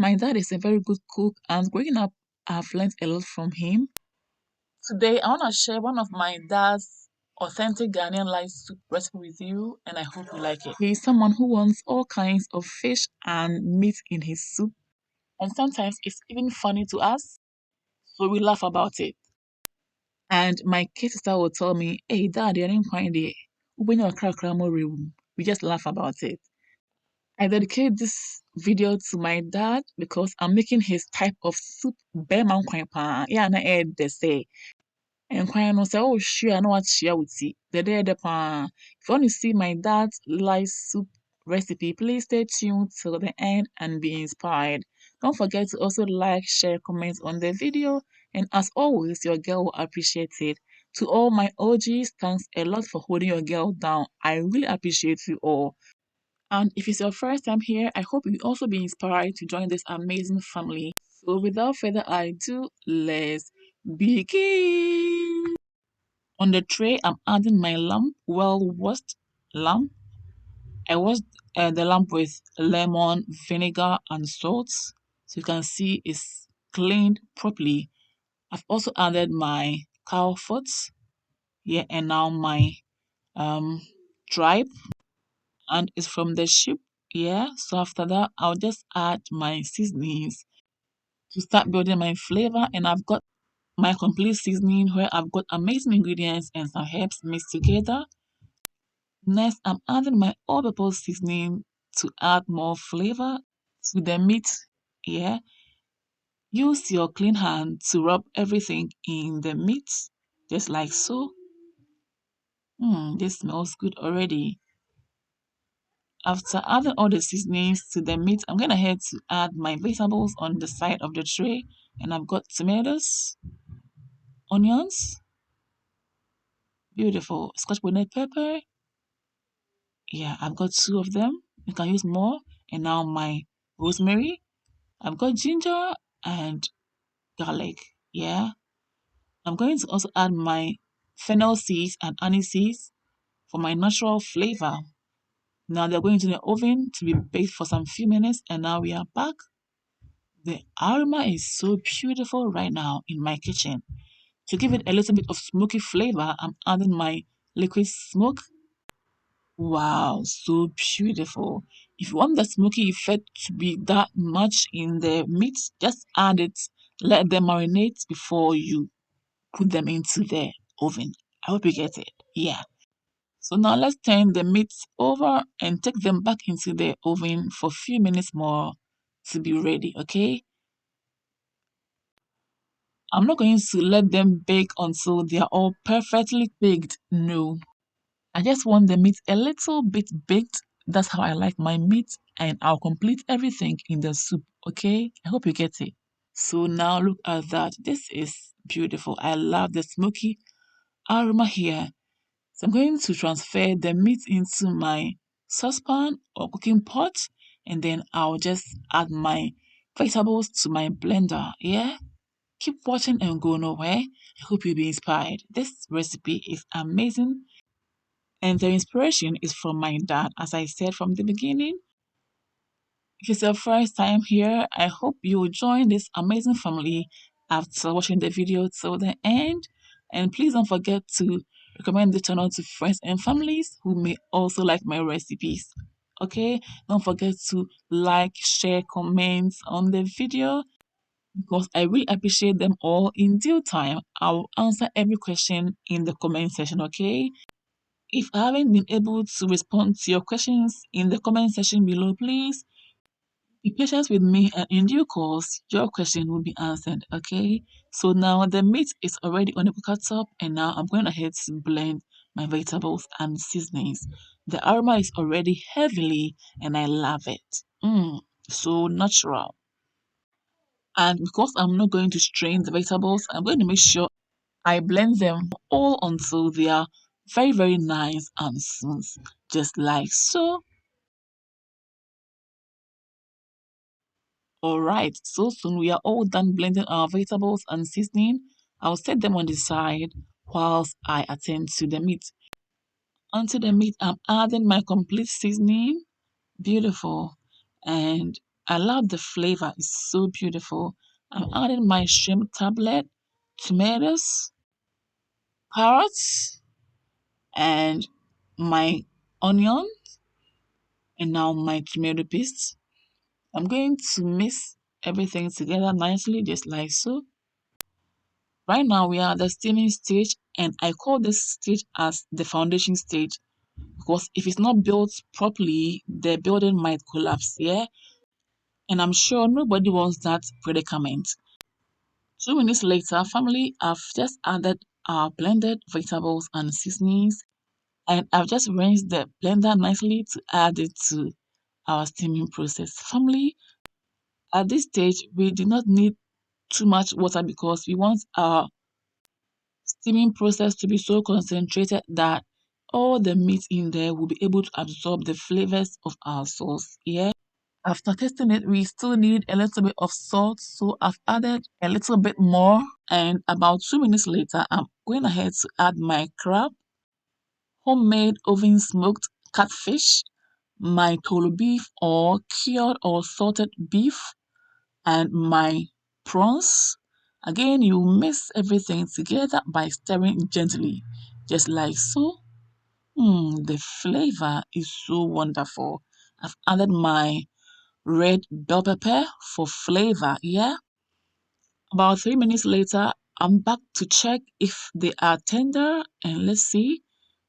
My dad is a very good cook, and growing up, I've learned a lot from him. Today, I want to share one of my dad's authentic Ghanaian life soup recipe with you, and I hope you like it. He's someone who wants all kinds of fish and meat in his soup, and sometimes it's even funny to us, so we laugh about it. And my kid sister will tell me, "Hey, dad, I didn't find it. When you're room." We just laugh about it. I dedicate this video to my dad because I'm making his type of soup. Bema nkwan paa. Yeah, na they say. Nkwan no say, oh, sure, no what share with you. The pa. If you want to see my dad's live soup recipe, please stay tuned till the end and be inspired. Don't forget to also like, share, comment on the video, and as always, your girl will appreciate it. To all my OGs, thanks a lot for holding your girl down. I really appreciate you all. And if it's your first time here, I hope you also be inspired to join this amazing family. So without further ado, let's begin. On the tray, I'm adding my lamb, well-washed lamb. I washed the lamb with lemon, vinegar, and salt. So you can see it's cleaned properly. I've also added my cow foot. Yeah, and now my um tripe, and it's from the sheep. Yeah, so after that, I'll just add my seasonings to start building my flavor. And I've got my complete seasoning where I've got amazing ingredients and some herbs mixed together. Next, I'm adding my all-purpose seasoning to add more flavor to the meat. Yeah, use your clean hand to rub everything in the meat, just like so. This smells good already. After adding all the seasonings to the meat, I'm going to head to add my vegetables on the side of the tray. And I've got tomatoes, onions, beautiful, scotch bonnet pepper. Yeah, I've got two of them. You can use more. And now my rosemary. I've got ginger and garlic. Yeah. I'm going to also add my fennel seeds and anise seeds for my natural flavor. Now they're going to the oven to be baked for some few minutes. And now we are back. The aroma is so beautiful right now in my kitchen. To give it a little bit of smoky flavor, I'm adding my liquid smoke. Wow, so beautiful. If you want the smoky effect to be that much in the meat, just add it. Let them marinate before you put them into the oven. I hope you get it. Yeah. So now let's turn the meat over and take them back into the oven for a few minutes more to be ready, okay? I'm not going to let them bake until they are all perfectly baked. No. I just want the meat a little bit baked. That's how I like my meat, and I'll complete everything in the soup, okay? I hope you get it. So now look at that. This is beautiful. I love the smoky aroma here. So I'm going to transfer the meat into my saucepan or cooking pot, and then I'll just add my vegetables to my blender. Yeah? Keep watching and go nowhere. I hope you'll be inspired. This recipe is amazing, and the inspiration is from my dad, as I said from the beginning. If it's your first time here, I hope you will join this amazing family after watching the video till the end. And please don't forget to recommend the channel to friends and families who may also like my recipes. Okay, don't forget to like, share, comment on the video because I really appreciate them all. In due time, I'll answer every question in the comment section, okay? If I haven't been able to respond to your questions in the comment section below, please be patient with me and in due course, your question will be answered, okay? So now the meat is already on the cooker top and now I'm going ahead to blend my vegetables and seasonings. The aroma is already heavily and I love it. So natural. And because I'm not going to strain the vegetables, I'm going to make sure I blend them all until they are very, very nice and smooth, just like so. Alright, so soon we are all done blending our vegetables and seasoning. I'll set them on the side whilst I attend to the meat. Onto the meat, I'm adding my complete seasoning. Beautiful. And I love the flavor. It's so beautiful. I'm adding my shrimp tablet, tomatoes, carrots, and my onion, and now my tomato paste. I'm going to mix everything together nicely, just like so. Right now, we are at the steaming stage, and I call this stage as the foundation stage because if it's not built properly, the building might collapse. Yeah, and I'm sure nobody wants that predicament. 2 minutes later, family, I've just added our blended vegetables and seasonings, and I've just rinsed the blender nicely to add it to our steaming process. Family, at this stage, we do not need too much water because we want our steaming process to be so concentrated that all the meat in there will be able to absorb the flavors of our sauce. Yeah. After tasting it, we still need a little bit of salt, so I've added a little bit more. And about 2 minutes later, I'm going ahead to add my crab, homemade oven smoked catfish, my toolo beef or cured or salted beef, and my prawns. Again, you mix everything together by stirring gently, just like so. The flavor is so wonderful. I've added my red bell pepper for flavor. Yeah. About 3 minutes later, I'm back to check if they are tender, and let's see.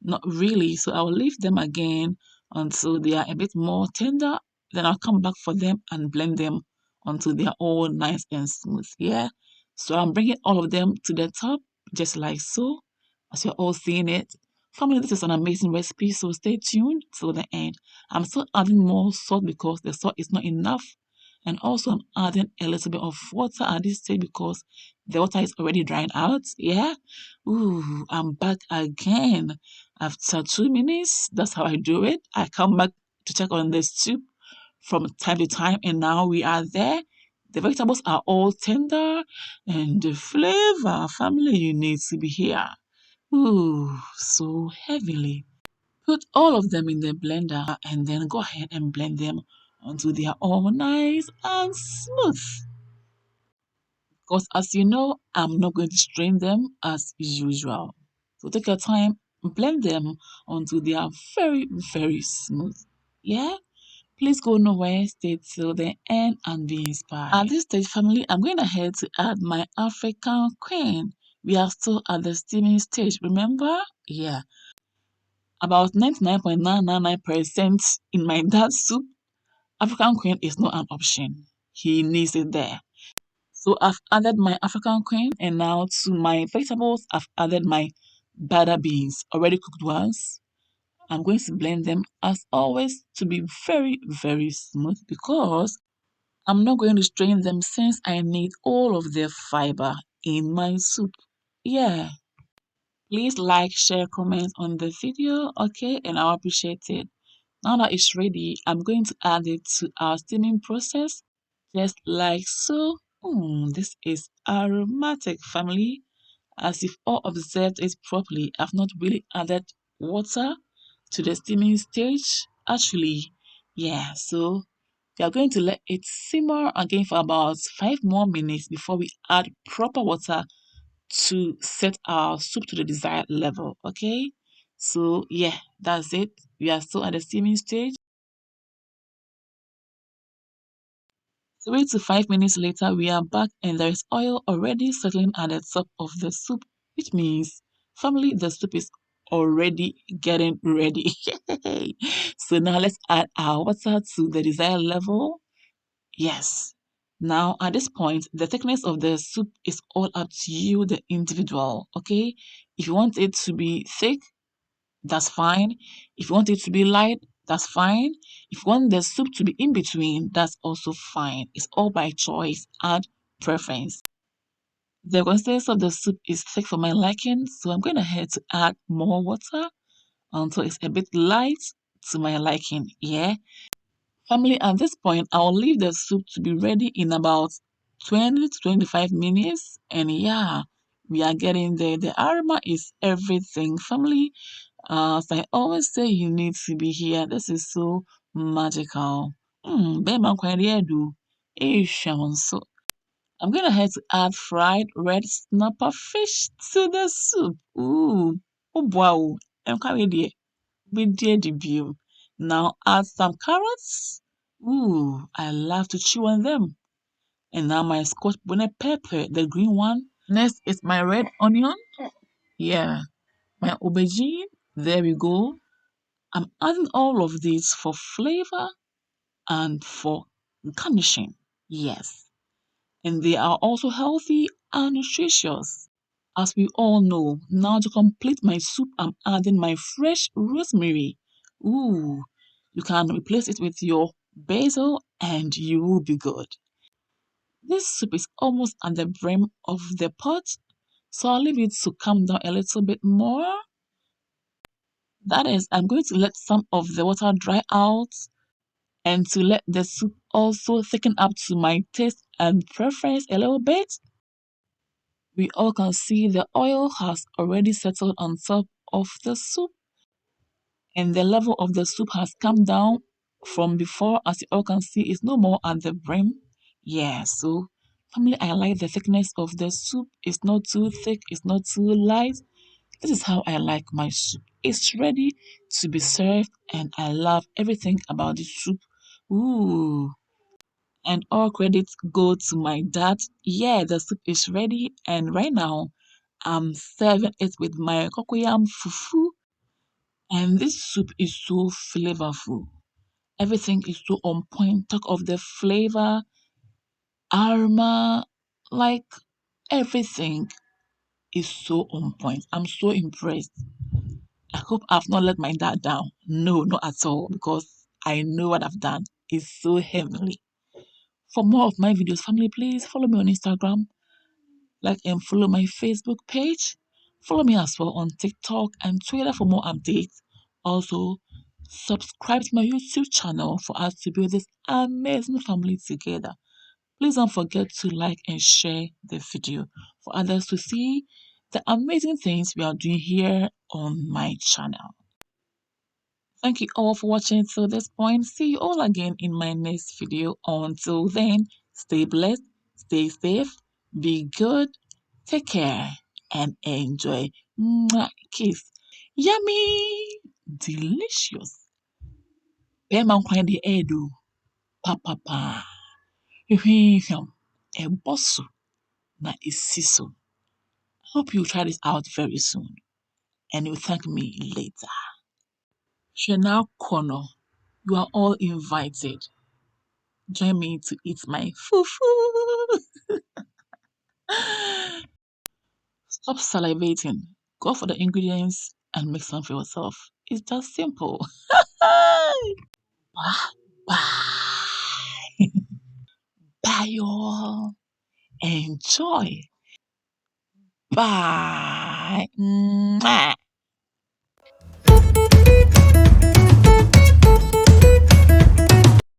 Not really, so I'll leave them again until they are a bit more tender. Then I'll come back for them and blend them until they are all nice and smooth. Yeah. So I'm bringing all of them to the top, just like so, as you're all seeing it. Family, this is an amazing recipe, so stay tuned till the end. I'm still adding more salt because the salt is not enough. And also, I'm adding a little bit of water at this stage because the water is already drying out. Yeah. Ooh, I'm back again. After 2 minutes, that's how I do it. I come back to check on the soup from time to time, and now we are there. The vegetables are all tender, and the flavor, family, you need to be here. Ooh, so heavily. Put all of them in the blender and then go ahead and blend them until they are all nice and smooth. Because as you know, I'm not going to strain them as usual. So take your time, blend them until they are very, very smooth. Yeah? Please go nowhere, stay till the end and be inspired. At this stage, family, I'm going ahead to add my African queen. We are still at the steaming stage, remember? Yeah. About 99.999% in my dad's soup, African queen is not an option. He needs it there. So I've added my African queen, and now to my vegetables, I've added my batter beans, already cooked ones. I'm going to blend them as always to be very, very smooth because I'm not going to strain them since I need all of their fiber in my soup. Yeah. Please like, share, comment on the video, okay? And I'll appreciate it. Now that it's ready, I'm going to add it to our steaming process, just like so. This is aromatic, family. As if all observed it properly, I've not really added water to the steaming stage. Actually, yeah, so we are going to let it simmer again for about 5 more minutes before we add proper water to set our soup to the desired level. Okay, so yeah, that's it. We are still at the steaming stage. 3 to 5 minutes later, we are back and there is oil already settling at the top of the soup, which means, family, the soup is already getting ready. So now let's add our water to the desired level. Yes. Now, at this point, the thickness of the soup is all up to you, the individual. Okay. If you want it to be thick, that's fine. If you want it to be light, that's fine. If you want the soup to be in between, that's also fine. It's all by choice and preference. The consistency of the soup is thick for my liking, so I'm going ahead to add more water until it's a bit light to my liking. Yeah. Family, at this point, I'll leave the soup to be ready in about 20 to 25 minutes. And yeah, we are getting there. The aroma is everything. Family, as I always say, you need to be here. This is so magical. Bema do. So I'm gonna have to add fried red snapper fish to the soup. Ooh, oh wow. I'm coming there. Be dear debut. Now add some carrots. Ooh, I love to chew on them. And now my scotch bonnet pepper, the green one. Next is my red onion. Yeah, my aubergine. There we go. I'm adding all of these for flavor and for garnishing. Yes, and they are also healthy and nutritious. As we all know, now to complete my soup, I'm adding my fresh rosemary. Ooh, you can replace it with your basil and you will be good. This soup is almost at the brim of the pot, so I'll leave it to calm down a little bit more. That is, I'm going to let some of the water dry out and to let the soup also thicken up to my taste and preference a little bit. We all can see the oil has already settled on top of the soup and the level of the soup has come down from before. As you all can see, it's no more at the brim. Yeah, so family, I like the thickness of the soup. It's not too thick, it's not too light. This is how I like my soup. It's ready to be served and I love everything about the soup. Ooh. And all credits go to my dad. Yeah, the soup is ready and right now I'm serving it with my cocoyam fufu. And this soup is so flavorful. Everything is so on point. Talk of the flavor, aroma, like everything is so on point. I'm so impressed. I hope I've not let my dad down. No, not at all, because I know what I've done is so heavenly. For more of my videos, family, please follow me on Instagram, like and follow my Facebook page. Follow me as well on TikTok and Twitter for more updates. Also, subscribe to my YouTube channel for us to build this amazing family together. Please don't forget to like and share the video for others to see the amazing things we are doing here on my channel. Thank you all for watching till this point. See you all again in my next video. Until then, stay blessed, stay safe, be good, take care, and enjoy. Mwah, kiss. Yummy! Delicious. Bema nkwan de edo. Pa pa pa. Hwehwehwam. Ɛbɔ so na esi so. Hope you try this out very soon and you'll thank me later. Shena Kono, you are all invited. Join me to eat my fufu. Stop salivating. Go for the ingredients and make some for yourself. It's just simple. Bye. Bye. Bye, y'all. Enjoy. Bye.